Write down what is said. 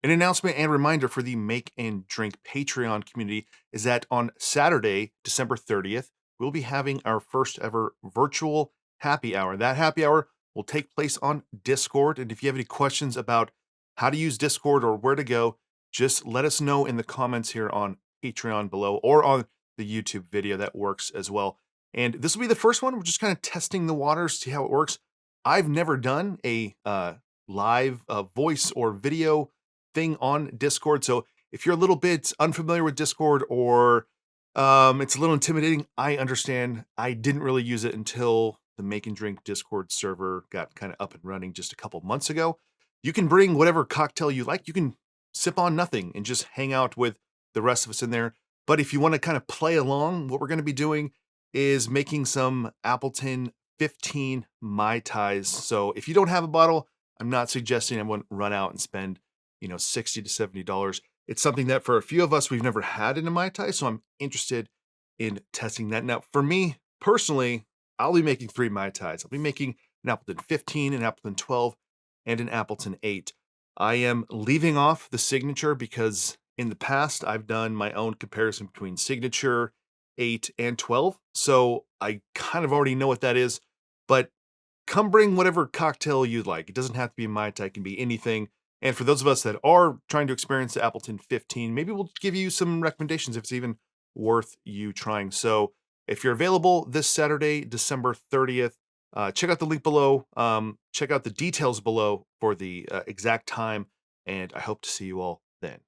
An announcement and reminder for the Make and Drink Patreon community is that on Saturday, December 30th, we'll be having our first ever virtual happy hour. That happy hour will take place on Discord. And if you have any questions about how to use Discord or where to go, just let us know in the comments here on Patreon below or on the YouTube video. That works as well. And this will be the first one. We're just kind of testing the waters, see how it works. I've never done a live voice or video thing on Discord. So if you're a little bit unfamiliar with Discord or it's a little intimidating, I understand. I didn't really use it until the Make and Drink Discord server got kind of up and running just a couple months ago. You can bring whatever cocktail you like. You can sip on nothing and just hang out with the rest of us in there. But if you want to kind of play along, what we're going to be doing is making some Appleton 15 Mai Tais. So if you don't have a bottle, I'm not suggesting everyone run out and spend, $60 to $70. It's something that for a few of us, we've never had in a Mai Tai, so I'm interested in testing that. Now, for me personally, I'll be making 3 Mai Tais. I'll be making an Appleton 15, an Appleton 12, and an Appleton 8. I am leaving off the signature because in the past, I've done my own comparison between signature, 8, and 12. So I kind of already know what that is, but come bring whatever cocktail you'd like. It doesn't have to be Mai Tai, it can be anything. And for those of us that are trying to experience the Appleton 15, maybe we'll give you some recommendations if it's even worth you trying. So if you're available this Saturday, December 30th, check out the link below. Check out the details below for the exact time. And I hope to see you all then.